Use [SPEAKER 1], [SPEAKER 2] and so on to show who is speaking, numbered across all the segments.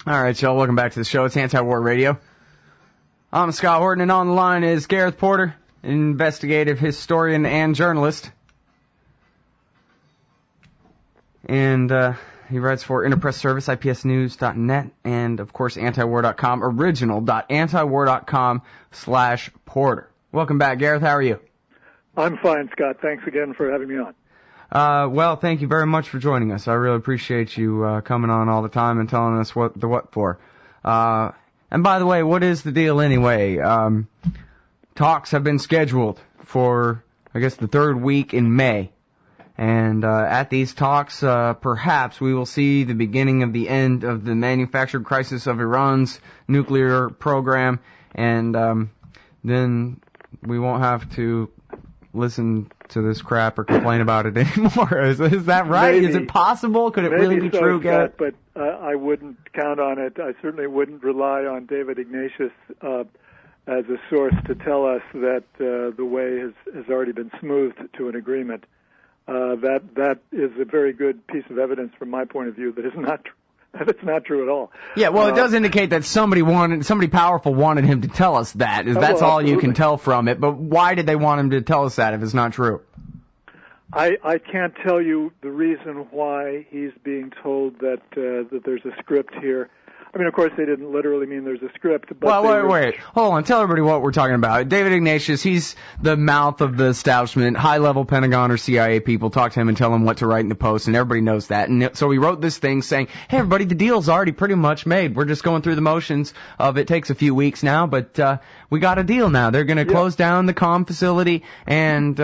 [SPEAKER 1] All right, y'all, welcome back to the show. It's Anti-War Radio. I'm Scott Horton, and on the line is Gareth Porter, an investigative historian and journalist. And he writes for Interpress Service, IPSnews.net, and, of course, antiwar.com, original.antiwar.com/Porter. Welcome back, Gareth. How are you?
[SPEAKER 2] I'm fine, Scott. Thanks again for having me on.
[SPEAKER 1] Well, thank you very much for joining us. I really appreciate you coming on all the time and telling us what for. And by the way, what is the deal anyway? Talks have been scheduled for, I guess, the third week in May. And at these talks, perhaps we will see the beginning of the end of the manufactured crisis of Iran's nuclear program, and then we won't have to listen to this crap or complain about it anymore. Is that right?
[SPEAKER 2] Maybe.
[SPEAKER 1] Is it possible? Could it really be true, Gareth?
[SPEAKER 2] But I wouldn't count on it. I certainly wouldn't rely on David Ignatius as a source to tell us that the way has already been smoothed to an agreement. That is a very good piece of evidence from my point of view that is not true. That's not true at all.
[SPEAKER 1] Yeah, well, it does indicate that somebody powerful wanted him to tell us that. That's all you can tell from it. But why did they want him to tell us that if it's not true?
[SPEAKER 2] I can't tell you the reason why he's being told that there's a script here. I mean, of course, they didn't literally mean there's a script. But
[SPEAKER 1] wait. Hold on. Tell everybody what we're talking about. David Ignatius, he's the mouth of the establishment. High-level Pentagon or CIA people talk to him and tell him what to write in the Post, and everybody knows that. And so he wrote this thing saying, hey, everybody, the deal's already pretty much made. We're just going through the motions of it. Takes a few weeks now, but we got a deal now. They're going to close down the COM facility and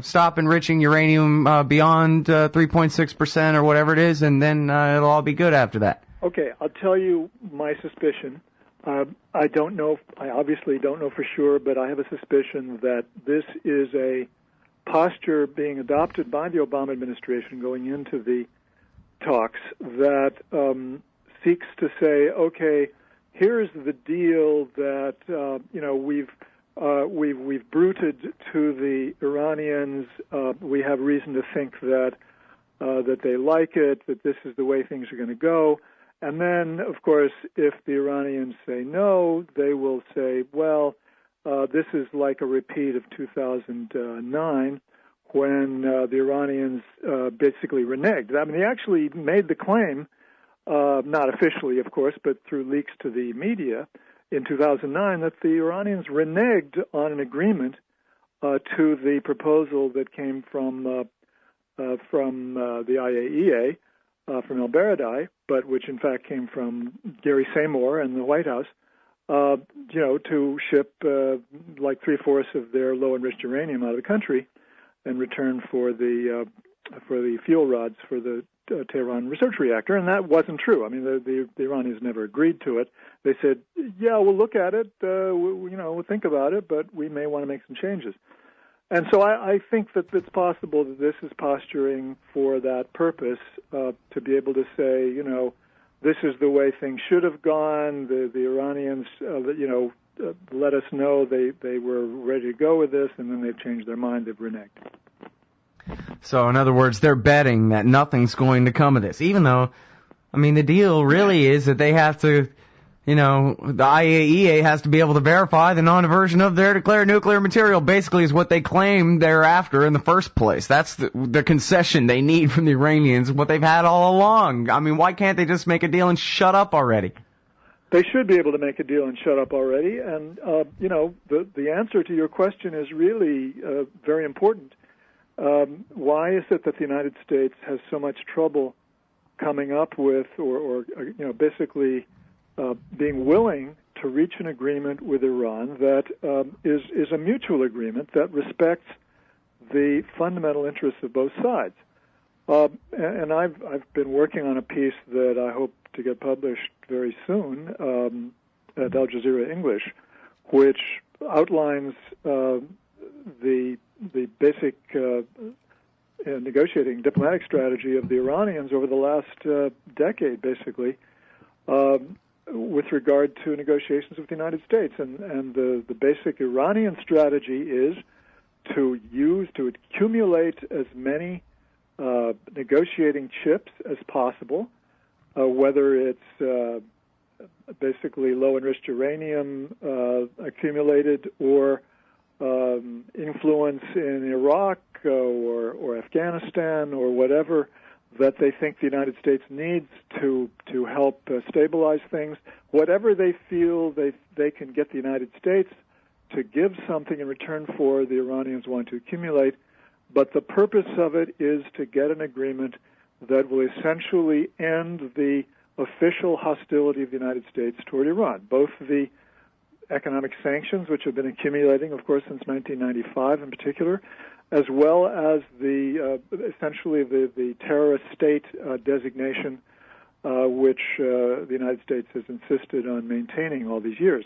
[SPEAKER 1] stop enriching uranium beyond 3.6% or whatever it is, and then it'll all be good after that.
[SPEAKER 2] Okay, I'll tell you my suspicion. I don't know. I obviously don't know for sure, but I have a suspicion that this is a posture being adopted by the Obama administration going into the talks that seeks to say, okay, here's the deal that we've bruited to the Iranians. We have reason to think that they like it, that this is the way things are going to go. And then, of course, if the Iranians say no, they will say, well, this is like a repeat of 2009 when the Iranians basically reneged. I mean, they actually made the claim, not officially, of course, but through leaks to the media in 2009, that the Iranians reneged on an agreement to the proposal that came from the IAEA, from El-Baradei, but which in fact came from Gary Seymour and the White House, to ship like 3/4 of their low-enriched uranium out of the country in return for the fuel rods for the Tehran research reactor, and that wasn't true. I mean, the Iranians never agreed to it. They said, "Yeah, we'll look at it. We'll think about it, but we may want to make some changes." And so I think that it's possible that this is posturing for that purpose, to be able to say, this is the way things should have gone. The Iranians, let us know they were ready to go with this, and then they've changed their mind. They've reneged.
[SPEAKER 1] So, in other words, they're betting that nothing's going to come of this, even though, I mean, the deal really is that they have to, the IAEA has to be able to verify the non-diversion of their declared nuclear material, basically is what they claim they're after in the first place. That's the concession they need from the Iranians, what they've had all along. I mean, why can't they just make a deal and shut up already?
[SPEAKER 2] They should be able to make a deal and shut up already. And, the answer to your question is really very important. Why is it that the United States has so much trouble coming up with or basically being willing to reach an agreement with Iran that is a mutual agreement that respects the fundamental interests of both sides? And I've been working on a piece that I hope to get published very soon at Al Jazeera English, which outlines the basic negotiating diplomatic strategy of the Iranians over the last decade, basically, with regard to negotiations with the United States. And the basic Iranian strategy is to accumulate as many negotiating chips as possible, whether it's basically low-enriched uranium accumulated, or influence in Iraq or Afghanistan or whatever that they think the United States needs to help stabilize things, whatever they feel they can get the United States to give something in return for, the Iranians want to accumulate. But the purpose of it is to get an agreement that will essentially end the official hostility of the United States toward Iran, both the economic sanctions, which have been accumulating, of course, since 1995 in particular, as well as essentially the terrorist state designation, which the United States has insisted on maintaining all these years.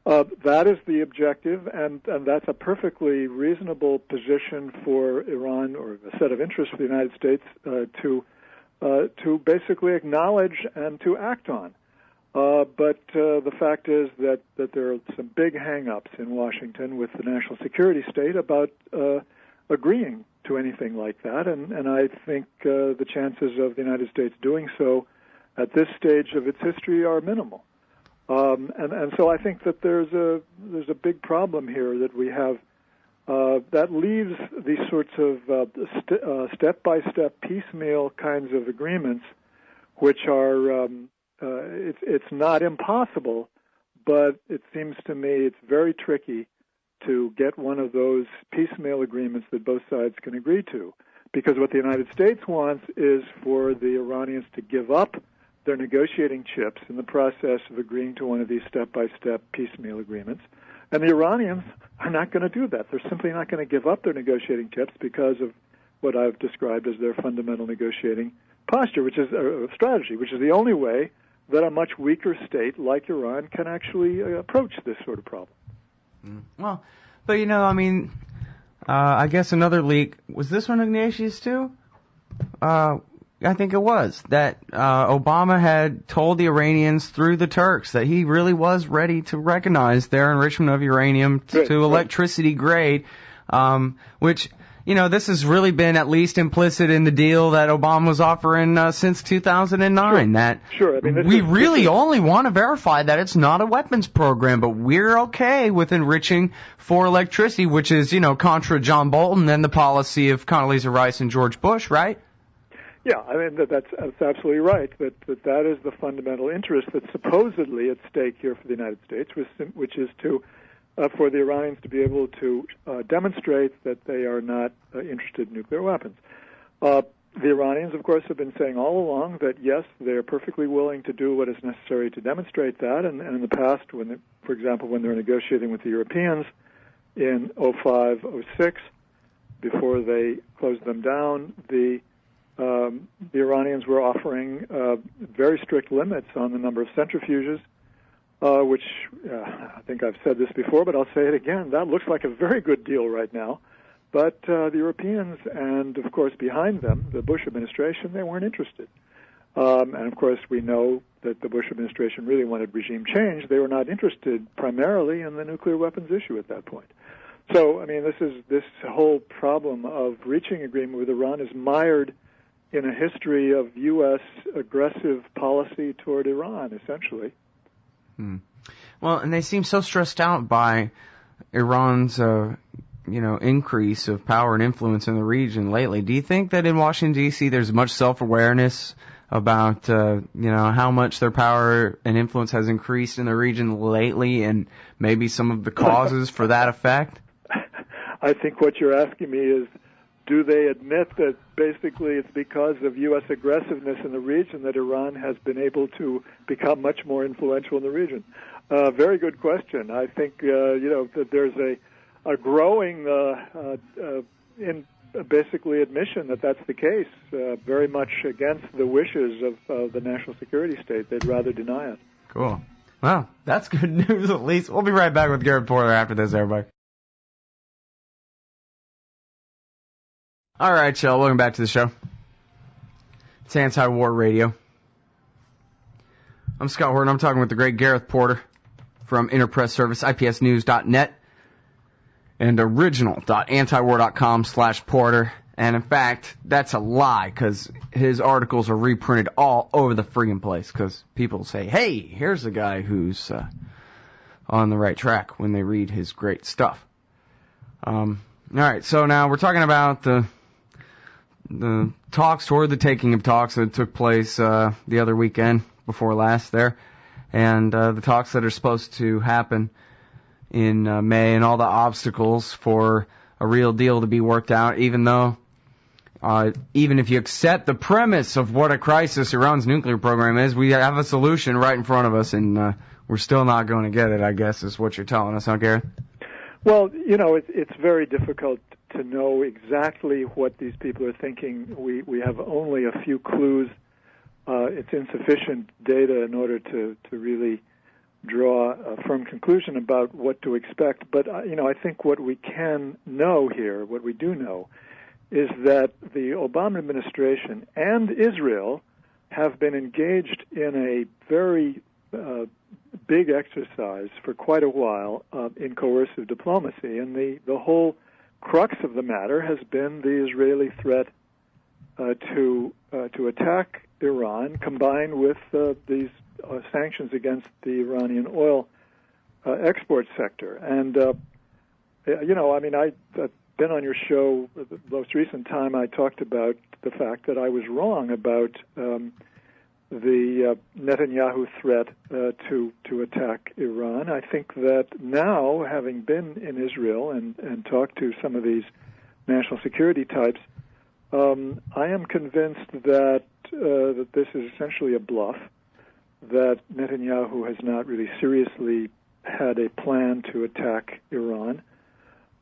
[SPEAKER 2] That is the objective, and that's a perfectly reasonable position for Iran, or a set of interests for the United States to basically acknowledge and to act on. But the fact is that there are some big hang-ups in Washington with the national security state about agreeing to anything like that, and I think the chances of the United States doing so at this stage of its history are minimal. And so I think that there's a big problem here that we have that leaves these sorts of step-by-step piecemeal kinds of agreements, which are it's not impossible, but it seems to me it's very tricky to get one of those piecemeal agreements that both sides can agree to. Because what the United States wants is for the Iranians to give up their negotiating chips in the process of agreeing to one of these step-by-step piecemeal agreements. And the Iranians are not going to do that. They're simply not going to give up their negotiating chips because of what I've described as their fundamental negotiating posture, which is a strategy, which is the only way that a much weaker state like Iran can actually approach this sort of problem.
[SPEAKER 1] Well, but I guess another leak, was this one Ignatius too? I think it was, that Obama had told the Iranians through the Turks that he really was ready to recognize their enrichment of uranium to electricity grade, which, this has really been at least implicit in the deal that Obama was offering since 2009.
[SPEAKER 2] Sure.
[SPEAKER 1] We really only want to verify that it's not a weapons program, but we're okay with enriching for electricity, which is, contra John Bolton and the policy of Condoleezza Rice and George Bush, right?
[SPEAKER 2] Yeah, that's absolutely right. That is the fundamental interest that's supposedly at stake here for the United States, which is to for the Iranians to be able to demonstrate that they are not interested in nuclear weapons. The Iranians, of course, have been saying all along that, yes, they're perfectly willing to do what is necessary to demonstrate that. And in the past, for example, when they were negotiating with the Europeans in 2005, 2006, before they closed them down, the Iranians were offering very strict limits on the number of centrifuges, which I think I've said this before, but I'll say it again. That looks like a very good deal right now. But the Europeans and, of course, behind them, the Bush administration, they weren't interested. And, of course, we know that the Bush administration really wanted regime change. They were not interested primarily in the nuclear weapons issue at that point. So, this whole problem of reaching agreement with Iran is mired in a history of U.S. aggressive policy toward Iran, essentially.
[SPEAKER 1] Well, and they seem so stressed out by Iran's, increase of power and influence in the region lately. Do you think that in Washington, D.C., there's much self-awareness about, how much their power and influence has increased in the region lately, and maybe some of the causes for that effect?
[SPEAKER 2] I think what you're asking me is, do they admit that basically it's because of U.S. aggressiveness in the region that Iran has been able to become much more influential in the region? Very good question. I think, that there's a growing basically admission that that's the case, very much against the wishes of the national security state. They'd rather deny it.
[SPEAKER 1] Cool. Well, that's good news at least. We'll be right back with Gareth Porter after this, everybody. All right, y'all. Welcome back to the show. It's Anti-War Radio. I'm Scott Horton. I'm talking with the great Gareth Porter from Interpress Service, IPSnews.net, and original.antiwar.com/Porter And in fact, that's a lie, because his articles are reprinted all over the friggin' place, because people say, hey, here's a guy who's on the right track when they read his great stuff. All right, so now we're talking about the talks toward the taking of talks that took place the other weekend before last there, and the talks that are supposed to happen in May, and all the obstacles for a real deal to be worked out, even if you accept the premise of what a crisis Iran's nuclear program is, we have a solution right in front of us, and we're still not going to get it, I guess, is what you're telling us, huh, Gareth?
[SPEAKER 2] Well, it's very difficult to know exactly what these people are thinking. We have only a few clues. It's insufficient data in order to really draw a firm conclusion about what to expect. But, I think what we can know here, what we do know, is that the Obama administration and Israel have been engaged in a very big exercise for quite a while in coercive diplomacy. And the whole crux of the matter has been the Israeli threat to attack Iran, combined with these sanctions against the Iranian oil export sector. And, I've been on your show the most recent time. I talked about the fact that I was wrong about the Netanyahu threat to attack Iran. I think that now, having been in Israel and talked to some of these national security types, I am convinced that this is essentially a bluff, that Netanyahu has not really seriously had a plan to attack Iran,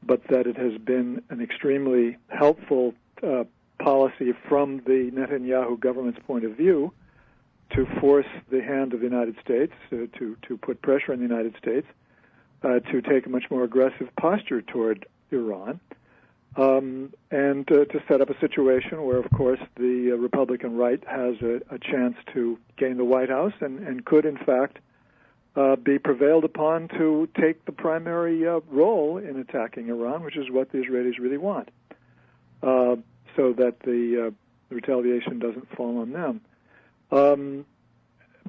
[SPEAKER 2] but that it has been an extremely helpful policy from the Netanyahu government's point of view to force the hand of the United States, to put pressure on the United States, to take a much more aggressive posture toward Iran, and to set up a situation where, of course, the Republican right has a chance to gain the White House and could, in fact, be prevailed upon to take the primary role in attacking Iran, which is what the Israelis really want, so that the retaliation doesn't fall on them.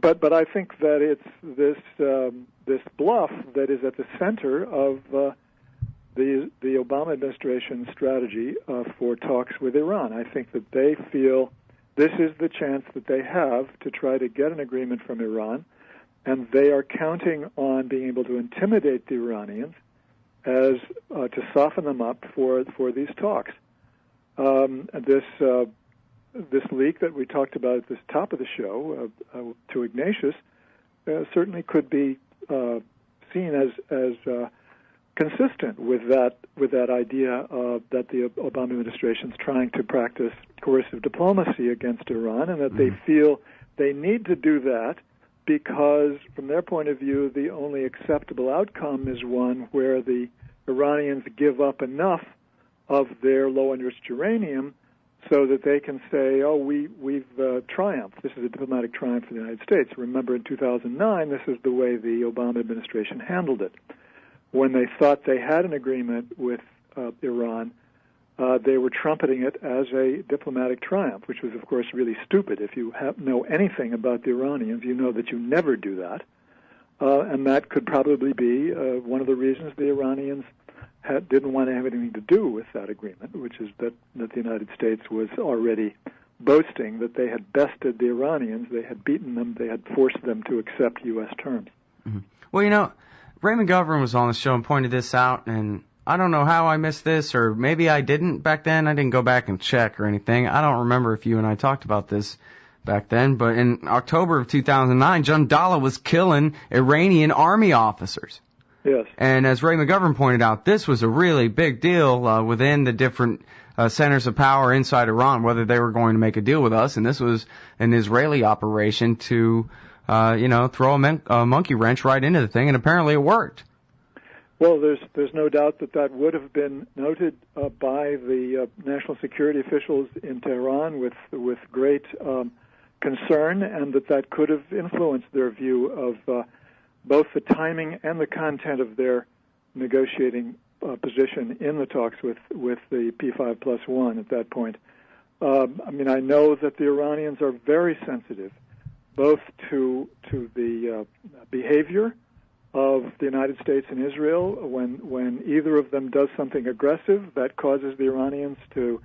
[SPEAKER 2] But I think that it's this bluff that is at the center of the Obama administration's strategy for talks with Iran. I think that they feel this is the chance that they have to try to get an agreement from Iran, and they are counting on being able to intimidate the Iranians to soften them up for these talks. This leak that we talked about at the top of the show to Ignatius certainly could be seen as consistent with that idea that the Obama administration is trying to practice coercive diplomacy against Iran, and that they feel they need to do that because, from their point of view, the only acceptable outcome is one where the Iranians give up enough of their low-enriched uranium so that they can say, oh, we've triumphed. This is a diplomatic triumph for the United States. Remember, in 2009, this is the way the Obama administration handled it. When they thought they had an agreement with Iran, they were trumpeting it as a diplomatic triumph, which was, of course, really stupid. If you know anything about the Iranians, you know that you never do that. And that could probably be one of the reasons the Iranians didn't want to have anything to do with that agreement, which is that the United States was already boasting that they had bested the Iranians, they had beaten them, they had forced them to accept U.S. terms.
[SPEAKER 1] Mm-hmm. Well, Raymond Govern was on the show and pointed this out, and I don't know how I missed this, or maybe I didn't back then. I didn't go back and check or anything. I don't remember if you and I talked about this back then, but in October of 2009, Jandala was killing Iranian army officers.
[SPEAKER 2] Yes.
[SPEAKER 1] And as Ray McGovern pointed out, this was a really big deal within the different centers of power inside Iran, whether they were going to make a deal with us. And this was an Israeli operation to, throw a monkey wrench right into the thing, and apparently it worked.
[SPEAKER 2] Well, there's no doubt that would have been noted by the national security officials in Tehran with great concern, and that could have influenced their view of both the timing and the content of their negotiating position in the talks with the P5+1 at that point. I know that the Iranians are very sensitive both to the behavior of the United States and Israel when either of them does something aggressive that causes the Iranians to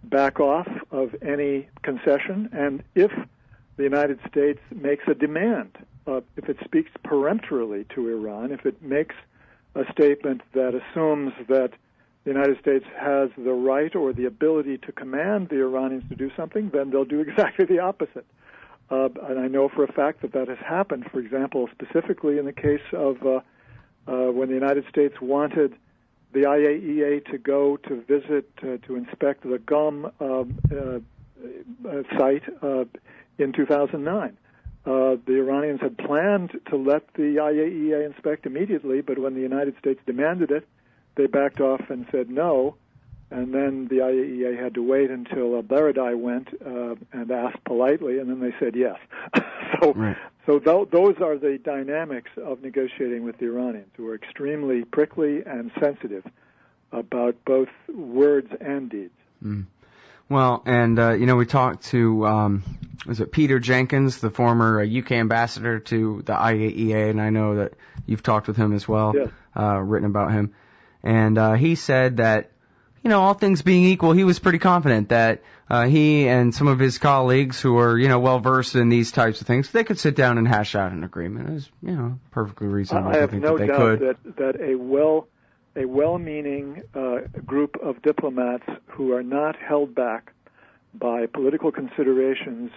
[SPEAKER 2] back off of any concession, and if the United States makes a demand, if it speaks peremptorily to Iran, if it makes a statement that assumes that the United States has the right or the ability to command the Iranians to do something, then they'll do exactly the opposite. And I know for a fact that has happened, for example, specifically in the case of when the United States wanted the IAEA to go to visit, to inspect the GUM site in 2009. The Iranians had planned to let the IAEA inspect immediately, but when the United States demanded it, they backed off and said no, and then the IAEA had to wait until Baradei went and asked politely, and then they said yes. So those are the dynamics of negotiating with the Iranians, who are extremely prickly and sensitive about both words and deeds.
[SPEAKER 1] Mm. Well, and, we talked to, was it Peter Jenkins, the former UK ambassador to the IAEA, and I know that you've talked with him as well,
[SPEAKER 2] yes.
[SPEAKER 1] Written about him. And he said that, all things being equal, he was pretty confident that he and some of his colleagues who are, well-versed in these types of things, they could sit down and hash out an agreement. It was, perfectly reasonable.
[SPEAKER 2] I have
[SPEAKER 1] think
[SPEAKER 2] no
[SPEAKER 1] that they
[SPEAKER 2] doubt
[SPEAKER 1] could.
[SPEAKER 2] that a well-meaning group of diplomats who are not held back by political considerations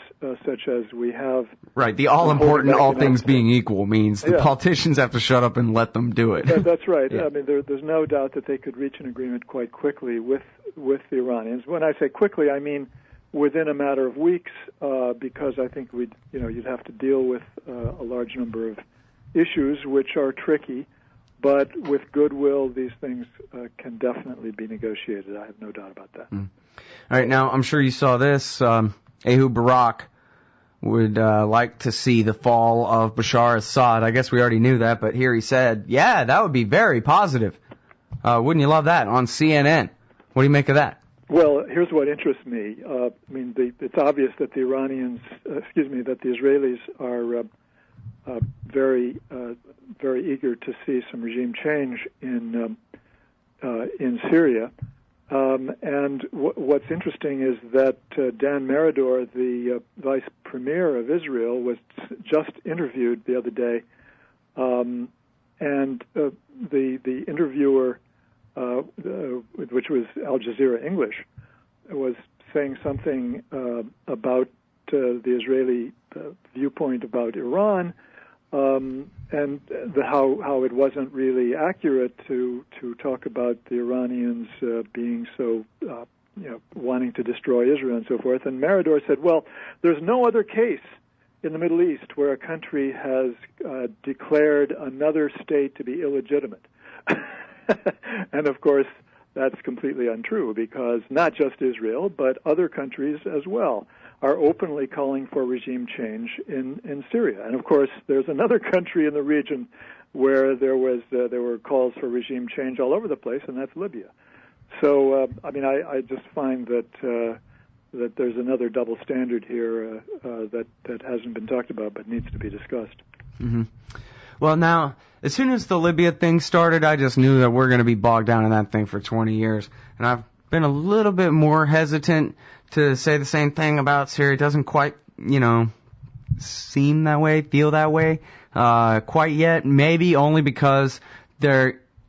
[SPEAKER 2] such as we have.
[SPEAKER 1] Right, the all-important all things being equal means the politicians have to shut up and let them do it.
[SPEAKER 2] That's right.
[SPEAKER 1] Yeah.
[SPEAKER 2] There's no doubt that they could reach an agreement quite quickly with the Iranians. When I say quickly, I mean within a matter of weeks, because I think you'd have to deal with a large number of issues which are tricky. But with goodwill, these things can definitely be negotiated. I have no doubt about that.
[SPEAKER 1] Mm. All right, now I'm sure you saw this. Ehud Barak would like to see the fall of Bashar Assad. I guess we already knew that, but here he said, yeah, that would be very positive. Wouldn't you love that? On CNN. What do you make of that?
[SPEAKER 2] Well, here's what interests me. It's obvious that the that the Israelis are very eager to see some regime change in Syria. And what's interesting is that Dan Meridor, the vice premier of Israel, was just interviewed the other day, and the interviewer, which was Al Jazeera English, was saying something about the Israeli viewpoint about Iran, and how it wasn't really accurate to talk about the Iranians being so wanting to destroy Israel and so forth. And Meridor said, well, there's no other case in the Middle East where a country has declared another state to be illegitimate. And of course, that's completely untrue, because not just Israel, but other countries as well are openly calling for regime change in Syria. And of course, there's another country in the region where there were calls for regime change all over the place, and that's Libya. So, I just find that there's another double standard here that hasn't been talked about but needs to be discussed.
[SPEAKER 1] Mm-hmm. Well, now, as soon as the Libya thing started, I just knew that we're going to be bogged down in that thing for 20 years. And I've been a little bit more hesitant to say the same thing about Syria. It doesn't quite, seem that way, feel that way, quite yet. Maybe only because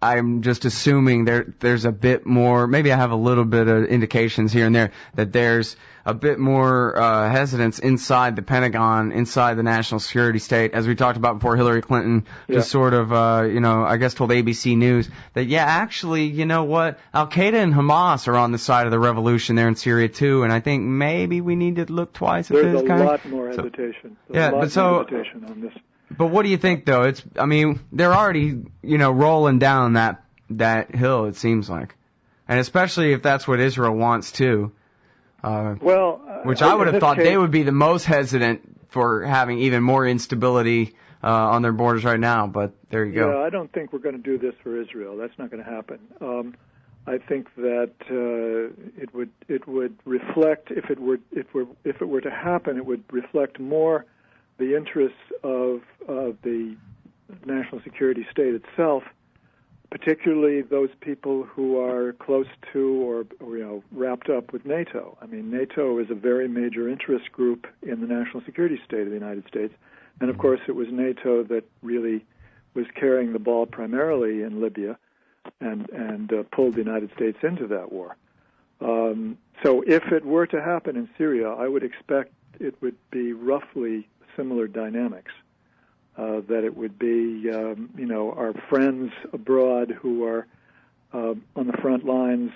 [SPEAKER 1] I'm just assuming there's a bit more, maybe I have a little bit of indications here and there that there's a bit more hesitance inside the Pentagon, inside the national security state, as we talked about before. Hillary Clinton just sort of, I guess told ABC News that, actually, you know what, Al-Qaeda and Hamas are on the side of the revolution there in Syria too, and I think maybe we need to look twice at this.
[SPEAKER 2] There's a lot more hesitation. Hesitation on this.
[SPEAKER 1] But what do you think, though? They're already, rolling down that hill, it seems like. And especially if that's what Israel wants, too. Which I would have thought they would be the most hesitant for having even more instability on their borders right now, but there you go.
[SPEAKER 2] Yeah, I don't think we're going to do this for Israel. That's not going to happen. I think that it would reflect, if it were to happen, it would reflect more the interests of the national security state itself, particularly those people who are close to or wrapped up with NATO. I mean, NATO is a very major interest group in the national security state of the United States, and of course it was NATO that really was carrying the ball primarily in Libya and pulled the United States into that war. So if it were to happen in Syria, I would expect it would be roughly similar dynamics. That it would be, our friends abroad who are on the front lines,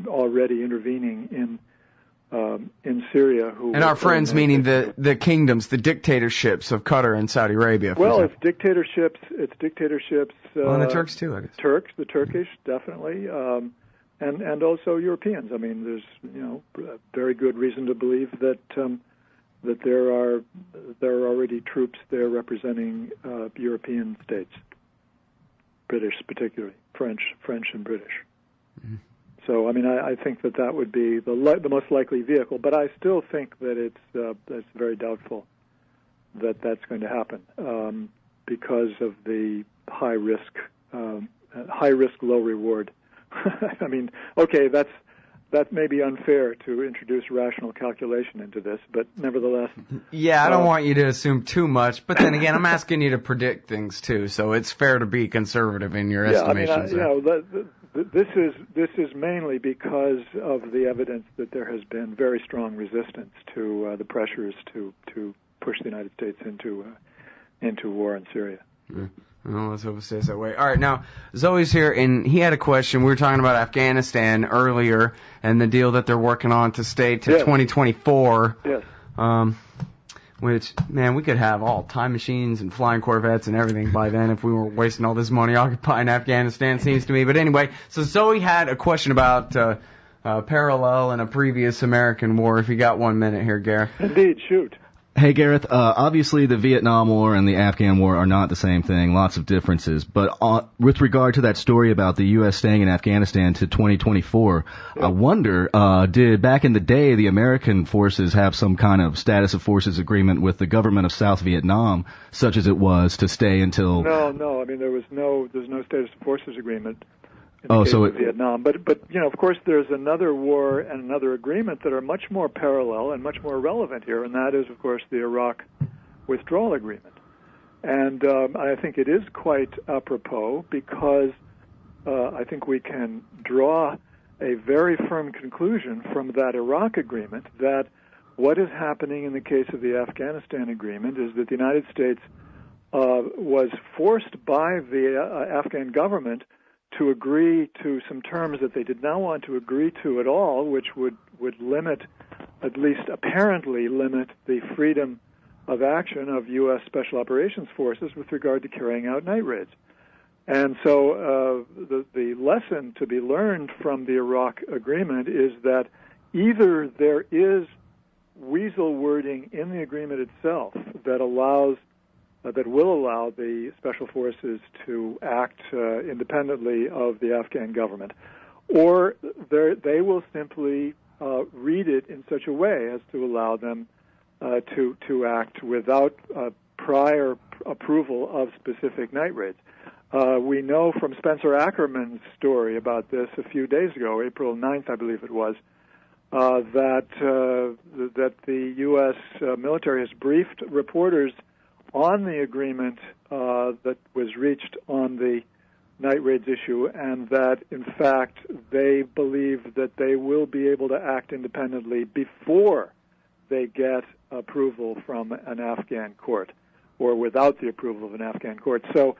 [SPEAKER 2] already intervening in Syria.
[SPEAKER 1] And our friends, meaning the kingdoms, the dictatorships of Qatar and Saudi Arabia.
[SPEAKER 2] Well, it's dictatorships.
[SPEAKER 1] And the Turks too, I guess.
[SPEAKER 2] The Turkish, definitely, and also Europeans. I mean, there's very good reason to believe that there are already troops there representing European states, British particularly, French and British. Mm-hmm. So, I mean, I think that would be the most likely vehicle, but I still think that it's very doubtful that that's going to happen because of the high risk, low reward. I mean, okay, that may be unfair to introduce rational calculation into this, but nevertheless.
[SPEAKER 1] Yeah, I don't want you to assume too much, but then again, I'm asking you to predict things too, so it's fair to be conservative in your estimations.
[SPEAKER 2] This is mainly because of the evidence that there has been very strong resistance to the pressures to push the United States into war in Syria.
[SPEAKER 1] Mm. Well, let's hope it stays that way. All right, now, Zoe's here, and he had a question. We were talking about Afghanistan earlier and the deal that they're working on to stay to 2024.
[SPEAKER 2] Yes.
[SPEAKER 1] Which, man, we could have all time machines and flying Corvettes and everything by then if we were wasting all this money occupying Afghanistan, seems to me. But anyway, so Zoe had a question about parallel in a previous American war. If you got 1 minute here, Gareth.
[SPEAKER 2] Indeed, shoot.
[SPEAKER 3] Hey, Gareth, obviously the Vietnam War and the Afghan War are not the same thing, lots of differences. But with regard to that story about the U.S. staying in Afghanistan to 2024, I wonder, did back in the day the American forces have some kind of status of forces agreement with the government of South Vietnam, such as it was, to stay until...
[SPEAKER 2] No, I mean, there's no status of forces agreement. Vietnam. But of course, there's another war and another agreement that are much more parallel and much more relevant here, and that is, of course, the Iraq withdrawal agreement. And I think it is quite apropos because I think we can draw a very firm conclusion from that Iraq agreement that what is happening in the case of the Afghanistan agreement is that the United States was forced by the Afghan government to agree to some terms that they did not want to agree to at all, which would limit, at least apparently limit, the freedom of action of U.S. Special Operations Forces with regard to carrying out night raids. And so the lesson to be learned from the Iraq agreement is that either there is weasel wording in the agreement itself that will allow the special forces to act independently of the Afghan government, or they will simply read it in such a way as to allow them to act without prior approval of specific night raids. We know from Spencer Ackerman's story about this a few days ago, April 9th, I believe it was, that the U.S. military has briefed reporters on the agreement that was reached on the night raids issue, and that, in fact, they believe that they will be able to act independently before they get approval from an Afghan court, or without the approval of an Afghan court. So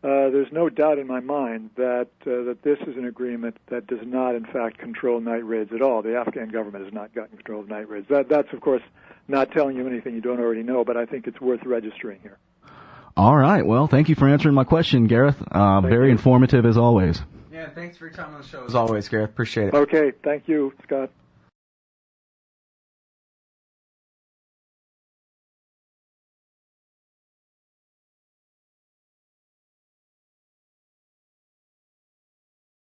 [SPEAKER 2] there's no doubt in my mind that this is an agreement that does not, in fact, control night raids at all. The Afghan government has not gotten control of night raids. That's, of course, not telling you anything you don't already know, but I think it's worth registering here.
[SPEAKER 3] All right. Well, thank you for answering my question, Gareth. Very informative as always.
[SPEAKER 1] Yeah, thanks for your time on the show as always, Gareth. Appreciate it.
[SPEAKER 2] Okay. Thank you, Scott.